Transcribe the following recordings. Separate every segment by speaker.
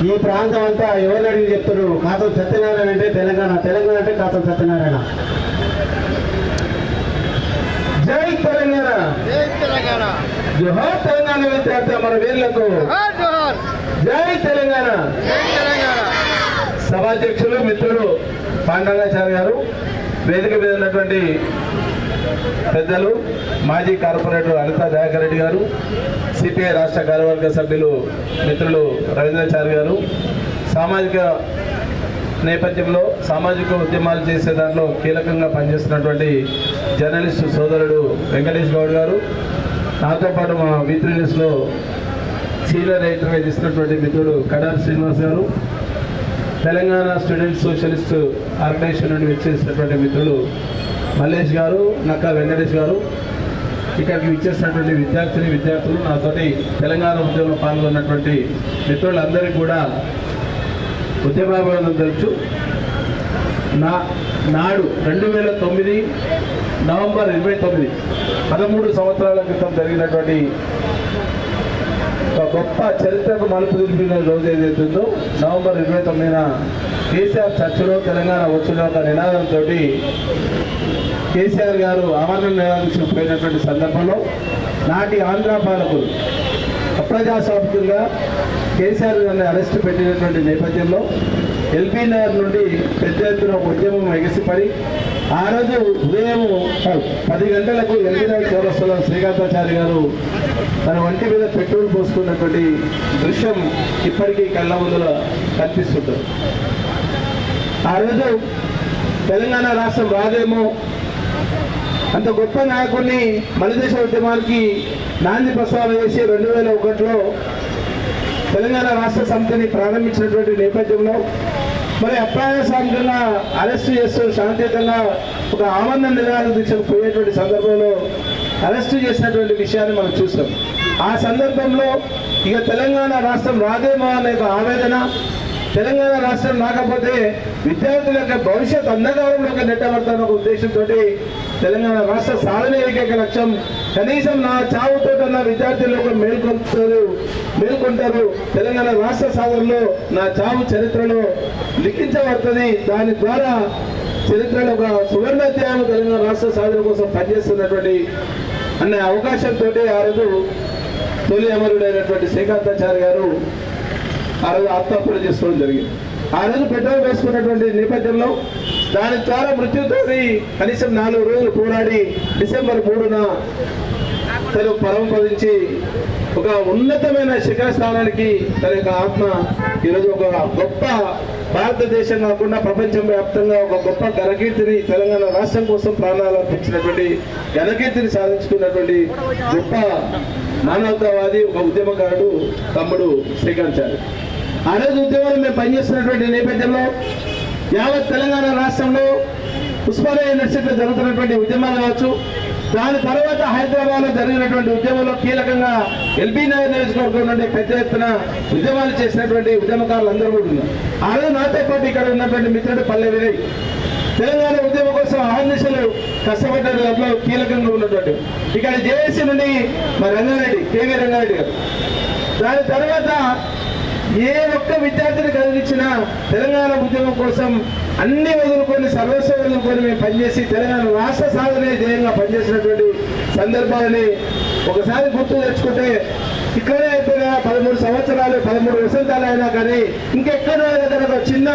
Speaker 1: ఈ ప్రాంతం అంతా ఎవరు అడిగి చెప్తారు? కాతం సత్యనారాయణ అంటే తెలంగాణ, తెలంగాణ అంటే కాతం సత్యనారాయణ. జై తెలంగాణ, జోహార్ తెలంగాణ విద్యార్థి మన వీరులకు జై తెలంగాణ. సభాధ్యక్షులు మిత్రులు పాండరాచార్య గారు, వేదిక మీద ఉన్నటువంటి పెద్దలు, మాజీ కార్పొరేటర్ అనితా దయాకర్ రెడ్డి గారు, సిపిఐ రాష్ట్ర కార్యవర్గ సభ్యులు మిత్రులు రవీంద్రాచార్య గారు, సామాజిక నేపథ్యంలో సామాజిక ఉద్యమాలు చేసే దాంట్లో కీలకంగా పనిచేస్తున్నటువంటి జర్నలిస్టు సోదరుడు వెంకటేష్ గౌడ్ గారు, నాతో పాటు మా V3 న్యూస్లో సీనియర్ ఎడిటర్గా చేసినటువంటి మిత్రుడు కడారి శ్రీనివాస్ గారు, తెలంగాణ స్టూడెంట్ సోషలిస్ట్ ఆర్గనైజేషన్ నుండి విచ్చేసినటువంటి మిత్రులు మల్లేష్ గారు, నక్కా వెంకటేష్ గారు, ఇక్కడికి విచ్చేసినటువంటి విద్యార్థులు, నాతోటి తెలంగాణ ఉద్యమంలో పాల్గొన్నటువంటి మిత్రులందరికీ కూడా ఉద్యమాభివందనం తెలుసు. నాడు 2009 నవంబర్ 29, 13 సంవత్సరాల క్రితం జరిగినటువంటి ఒక గొప్ప చరిత్రకు మలుపు తిరిగిన రోజు ఏదైతుందో, నవంబర్ 29న కేసీఆర్ చర్చలో తెలంగాణ వచ్చిన ఒక నినాదంతో కేసీఆర్ గారు ఆమరణ నిరాదీక్షకు పోయినటువంటి సందర్భంలో నాటి ఆంధ్ర పాలకులు అప్రజాస్వామికంగా కేసీఆర్ గారిని అరెస్టు పెట్టినటువంటి నేపథ్యంలో ఎల్బీ నగర్ నుండి పెద్ద ఎత్తున ఉద్యమం ఎగసిపడి ఆ రోజు ఉదయం 10 గంటలకు ఎల్బీ నగర్ చౌరస్తాలో శ్రీకాంతాచారి గారు తన వంటి మీద పెట్రోల్ పోసుకున్నటువంటి దృశ్యం ఇప్పటికీ కళ్ళ ముందులో కనిపిస్తుంటుంది. ఆ రోజు తెలంగాణ రాష్ట్రం రాదేమో, అంత గొప్ప నాయకుడిని మలిదేశ ఉద్యమానికి నాంది ప్రస్తావన చేసి 2001లో తెలంగాణ రాష్ట్ర సమితిని ప్రారంభించినటువంటి నేపథ్యంలో మరి అప్రజాస్వామికంగా అరెస్టు చేస్తూ శాంతియుతంగా ఒక ఆమరణ నిరాహార దీక్షకు పోయేటువంటి సందర్భంలో అరెస్టు చేసినటువంటి విషయాన్ని మనం చూస్తాం. ఆ సందర్భంలో ఇక తెలంగాణ రాష్ట్రం రాదేమో అనే ఒక ఆవేదన, తెలంగాణ రాష్ట్రం రాకపోతే విద్యార్థుల యొక్క భవిష్యత్ అంధకారంలోకి నెట్టబడతాన ఒక ఉద్దేశంతో తెలంగాణ రాష్ట్ర సాధన ఏకైక లక్ష్యం, కనీసం నా చావుతోటన్న విద్యార్థులు మేల్కొంటారు, తెలంగాణ రాష్ట్ర సాధనలో నా చావు చరిత్రలో లిఖించబడుతుంది, దాని ద్వారా చరిత్రలో ఒక సువర్ణాధ్యాయం తెలంగాణ రాష్ట్ర సాధన కోసం పనిచేస్తున్నటువంటి అనే అవకాశంతో ఆ రోజు తొలి అమరుడైనటువంటి శ్రీకాంతాచారి గారు ఆ రోజు ఆత్మహత్య చేసుకోవడం జరిగింది. ఆ రోజు పెట్రోల్ వేసుకున్నటువంటి నేపథ్యంలో దాని ద్వారా మృత్యుతో కనీసం 4 రోజులు పోరాడి డిసెంబర్ 3న తను పరమపదించి ఒక ఉన్నతమైన శిఖర స్థానానికి తన యొక్క ఆత్మ ఈరోజు ఒక గొప్ప భారతదేశం కాకుండా ప్రపంచం వ్యాప్తంగా ఒక గొప్ప ఘనకీర్తిని తెలంగాణ రాష్ట్రం కోసం ప్రాణాలు అర్పించినటువంటి ఘనకీర్తిని సాధించుకున్నటువంటి గొప్ప మానవతావాది, ఒక ఉద్యమకారుడు తమ్ముడు శ్రీకాంతాచారి. ఆ రోజు ఉద్యమంలో మేము పనిచేస్తున్నటువంటి నేపథ్యంలో యావత్ తెలంగాణ రాష్ట్రంలో ఉస్మానియా యూనివర్సిటీలో జరుగుతున్నటువంటి ఉద్యమాలు కావచ్చు, దాని తర్వాత హైదరాబాద్లో జరిగినటువంటి ఉద్యమంలో కీలకంగా ఎల్బీ నగర్ నియోజకవర్గం నుండి పెద్ద ఎత్తున ఉద్యమాలు చేసినటువంటి ఉద్యమకారులు అందరూ కూడా ఉన్నారు. ఆ రోజు నాతో పాటు ఇక్కడ ఉన్నటువంటి మిత్రుడు పల్లె వినయ్ తెలంగాణ ఉద్యమం కోసం అహర్నిశలు కష్టపడ్డ దాంట్లో కీలకంగా ఉన్నటువంటి ఇక్కడ జేఏసీ నుండి మా రంగారెడ్డి, కేవీ రంగారెడ్డి గారు. దాని తర్వాత ఏ ఒక్క విద్యార్థిని కలిగించినా తెలంగాణ ఉద్యమం కోసం అన్ని వదులుకొని సర్వస్వం వదులుకొని మేము పనిచేసి తెలంగాణ రాష్ట్ర సాధనే ధ్యేయంగా పనిచేసినటువంటి సందర్భాలని ఒకసారి గుర్తు తెచ్చుకుంటే ఇక్కడే అయిపోయినా 13 సంవత్సరాలు 13 వసంతాలు అయినా కానీ ఇంకెక్కడో ఒక చిన్న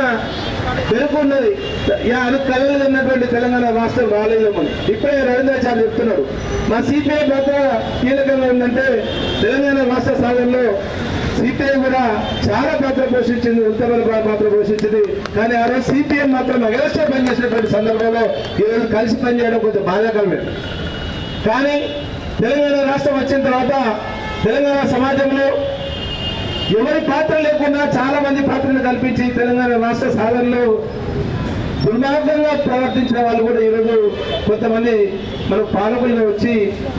Speaker 1: పెరుగున్నది కలగలిగినటువంటి తెలంగాణ రాష్ట్రం రాలేదేమని ఇప్పుడే రవీంద్రాచార్య చెప్తున్నాడు. మా సిపిఐ పాత్ర కీలకంగా ఉందంటే తెలంగాణ రాష్ట్ర సాధనలో సిపిఐ కూడా చాలా పాత్ర పోషించింది, ఉత్తరాల పాత్ర పోషించింది. కానీ ఆ రోజు సిపిఎం మాత్రం అగరస్గా పనిచేసినటువంటి సందర్భంలో ఈరోజు కలిసి పనిచేయడం కొంచెం బాధాకరమే. కానీ తెలంగాణ రాష్ట్రం వచ్చిన తర్వాత తెలంగాణ సమాజంలో ఎవరి పాత్ర లేకుండా చాలా మంది పాత్రను కల్పించి తెలంగాణ రాష్ట్ర సాధనలో దుర్మార్గంగా ప్రవర్తించిన వాళ్ళు కూడా ఈరోజు కొంతమంది మన పాలకులుగా వచ్చి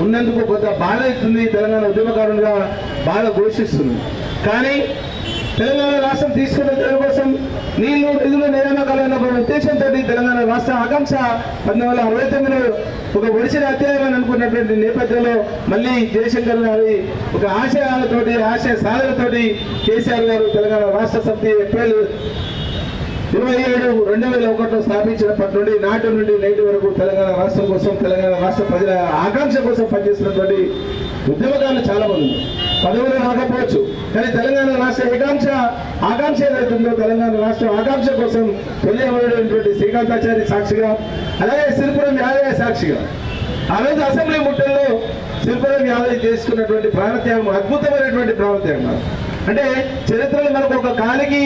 Speaker 1: ఉన్నందుకు కొంత బాధ అవుతుంది, తెలంగాణ ఉద్యమకారులుగా బాధ ఘోషిస్తుంది. కానీ తెలంగాణ రాష్ట్రం తీసుకున్న దానికోసం నీళ్లు నిధులు నియామకాలైన ఒక ఉద్దేశంతో తెలంగాణ రాష్ట్ర ఆకాంక్ష 1969లో ఒక ఒడిసిన అధ్యాయం అని అనుకున్నటువంటి నేపథ్యంలో మళ్ళీ జయశంకర్ గారి ఒక ఆశయాలతోటి ఆశయ సాధనతోటి కేసీఆర్ గారు తెలంగాణ రాష్ట్ర సమితి ఏప్రిల్ 27, 2001లో స్థాపించినప్పటి నుండి నాటి నుండి నేటి వరకు తెలంగాణ రాష్ట్రం కోసం తెలంగాణ రాష్ట్ర ప్రజల ఆకాంక్ష కోసం పనిచేస్తున్నటువంటి ఉద్యమకారులు చాలా మంది పదవులు రాకపోవచ్చు, కానీ తెలంగాణ రాష్ట్ర ఆకాంక్ష ఏదైతుందో తెలంగాణ రాష్ట్ర ఆకాంక్ష కోసం తెలియబడినటువంటి శ్రీకాంతాచారి సాక్షిగా, అలాగే సిరిపురం యాదయ్య సాక్షిగా ఆ రోజు అసెంబ్లీ ముట్టల్లో సిరిపురం యాదయ్య చేసుకున్నటువంటి ప్రాణత్యాగం అద్భుతమైనటువంటి ప్రాణత్యాగం. అంటే చరిత్రలో మనకు ఒక కాలికి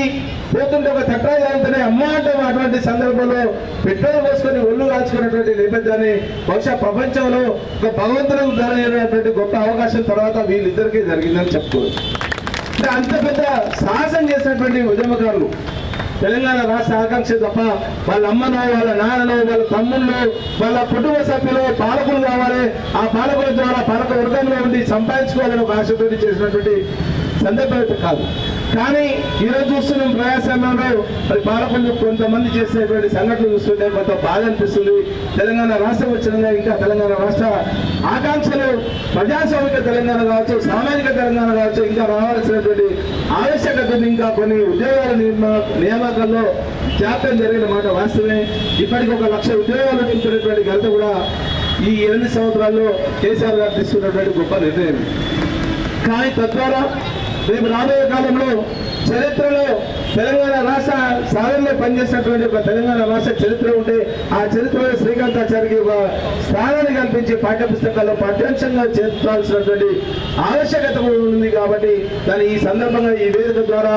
Speaker 1: పోతుంటే ఒక చట్టాలు జరుగుతున్నాయి అమ్మ అంటే అటువంటి సందర్భంలో పెట్రోల్ పోసుకొని ఒళ్ళు కాల్చుకున్నటువంటి నేపథ్యాన్ని బహుశా ప్రపంచంలో ఒక భగవంతులకు జరిగినటువంటి గొప్ప అవకాశం తర్వాత వీళ్ళిద్దరికీ జరిగిందని చెప్పుకోవచ్చు. అంటే అంత పెద్ద సాహసం చేసినటువంటి ఉద్యమకారులు తెలంగాణ రాష్ట్ర ఆకాంక్ష తప్ప వాళ్ళ అమ్మనో వాళ్ళ నాన్ననో వాళ్ళ తమ్ముళ్ళు వాళ్ళ కుటుంబ సభ్యులు పాలకులు కావాలి, ఆ పాలకుల ద్వారా పాలక వర్గంలో ఉండి సంపాదించుకోవాలని ఒక ఆశతో చేసినటువంటి సందర్భం కాదు. కానీ ఈరోజు చూస్తున్న ప్రయాసంలో మరి పాలకులు కొంతమంది చేసినటువంటి సంఘటనలు చూస్తుంటే కొంత బాధ అనిపిస్తుంది. తెలంగాణ రాష్ట్రం వచ్చిన ఇంకా తెలంగాణ రాష్ట్ర ఆకాంక్షలు ప్రజాస్వామిక తెలంగాణ కావచ్చు, సామాజిక తెలంగాణ కావచ్చు, ఇంకా రావాల్సినటువంటి ఆవశ్యకతను ఇంకా కొన్ని ఉద్యోగాల నియామకాల్లో జాప్యం జరిగిన మాట వాస్తవమే. ఇప్పటికి 1 లక్ష ఉద్యోగాలు నింపినటువంటి ఘనత కూడా ఈ 8 సంవత్సరాల్లో కేసీఆర్ గారు తీసుకున్నటువంటి గొప్ప నిర్ణయం. కానీ తద్వారా రేపు రాబోయే కాలంలో చరిత్రలో తెలంగాణ రాష్ట్ర సాధనలో పనిచేసినటువంటి ఒక తెలంగాణ రాష్ట్ర చరిత్ర ఉంటే ఆ చరిత్రలో శ్రీకాంతాచారికి ఒక స్థానాన్ని కల్పించి పాఠ్యపుస్తకాల్లో పాఠ్యాంశంగా చేర్చాల్సినటువంటి ఆవశ్యకత ఉంది. కాబట్టి దాన్ని ఈ సందర్భంగా ఈ వేదిక ద్వారా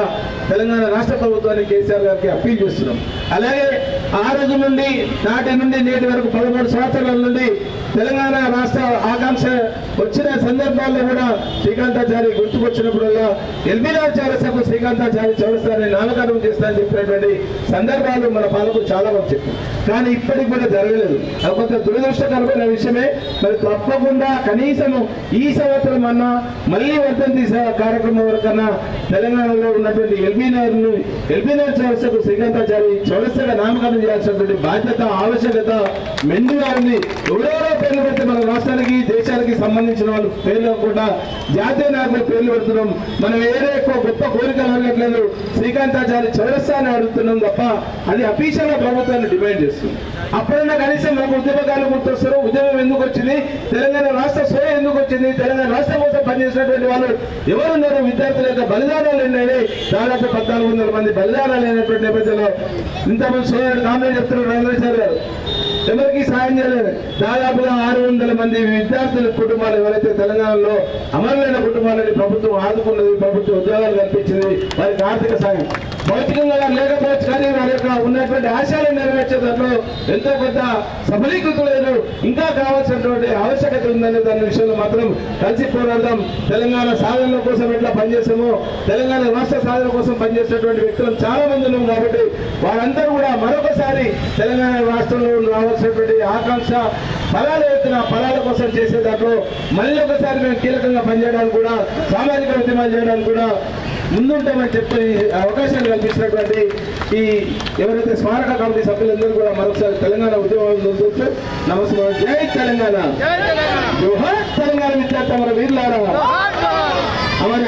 Speaker 1: తెలంగాణ రాష్ట్ర ప్రభుత్వాన్ని కేసీఆర్ గారికి అప్పీల్ చేస్తున్నాం. అలాగే ఆ రోజు నుండి నాటి నుండి నేటి వరకు 13 సంవత్సరాల నుండి తెలంగాణ రాష్ట్ర ఆకాంక్ష వచ్చిన సందర్భాల్లో కూడా శ్రీకాంతాచారి గుర్తుకొచ్చినప్పుడల్లా ఎల్బీనగర్ చౌరస్తాకు శ్రీకాంతాచారి చౌరస్తాని నామకరణం చేస్తానని చెప్పినటువంటి సందర్భాలు మన పాలకులు చాలా మంది చెప్పారు. కానీ ఇప్పటికి కూడా జరగలేదు. అది కొంత దురదృష్టకరమైన విషయమే. మరి తప్పకుండా కనీసం ఈ సంవత్సరం అన్నా మళ్ళీ వర్ధంతి కార్యక్రమం వరకన్నా తెలంగాణలో ఉన్నటువంటి ఎల్బీనగర్ చౌరస్తాకు శ్రీకాంతాచారి చౌరస్తాగా నామకరణం చేయాల్సినటువంటి బాధ్యత ఆవశ్యకత మెండుగా ఉంది. ఎవరెవరో పేర్లు పెడితే మన రాష్ట్రానికి దేశానికి సంబంధించిన వాళ్ళు పేర్లు కూడా జాతీయ నాయకుల పేర్లు పెడుతున్నాం. మనం ఏదో ఎక్కువ గొప్ప కోరికలు అడగట్లేదు, శ్రీకాంతాచారి చౌరస్తాన్ని అడుగుతున్నాం తప్ప అది అఫీషియల్ గా ప్రభుత్వాన్ని డిమాండ్ చేస్తుంది. అప్పుడైనా కనీసం మనకు ఉద్యమకారులు గుర్తొస్తారు. ఉద్యమం ఎందుకు వచ్చింది, తెలంగాణ రాష్ట్ర సోయ ఎందుకు వచ్చింది, తెలంగాణ రాష్ట్రం కోసం పనిచేసినటువంటి వాళ్ళు ఎవరున్నారు, విద్యార్థుల యొక్క బలిదానాలు ఎన్నైనా దాదాపు 1400 మంది బలిదానాలు అయినటువంటి నేపథ్యంలో ఇంతమంది సోదరుడు కామెంట్ చెప్తున్నారు రంగేశ్వర్ గారు ఎవరికి సాయం చేయలేదు. దాదాపుగా 600 మంది విద్యార్థుల కుటుంబాలు ఎవరైతే తెలంగాణలో అమరులైన కుటుంబాలని ప్రభుత్వం ఆదుకున్నది, ప్రభుత్వం ఉద్యోగాలు కల్పించింది, వారికి ఆర్థిక సాయం భౌతికంగా లేకపోవచ్చు, కానీ వారి యొక్క ఉన్నటువంటి ఆశయాలు నెరవేర్చే దాంట్లో ఎంతో కొంత సఫలీకృతులేదు. ఇంకా కావాల్సినటువంటి ఆవశ్యకత ఉందనే దాని విషయంలో మాత్రం కలిసి పోరాడదాం. తెలంగాణ సాధన కోసం ఎట్లా పనిచేస్తామో తెలంగాణ రాష్ట్ర సాధన కోసం పనిచేసినటువంటి వ్యక్తులు చాలా మంది ఉన్నాం. కాబట్టి వారందరూ కూడా మరొకసారి తెలంగాణ రాష్ట్రంలో రావాల్సినటువంటి ఆకాంక్ష ఫలాల కోసం చేసే దాంట్లో మళ్ళీ ఒకసారి మేము కీలకంగా పనిచేయడానికి కూడా సామాజిక ఉద్యమాలు చేయడానికి కూడా ముందుంటామని చెప్పి అవకాశాలు కల్పించినటువంటి ఈ ఎవరైతే స్మారక కమిటీ సభ్యులందరూ కూడా మరొకసారి తెలంగాణ ఉద్యమాలు నమస్కారం. జై తెలంగాణ, జోహార్ తెలంగాణ విద్యార్థి అమర వీరులారా, అమర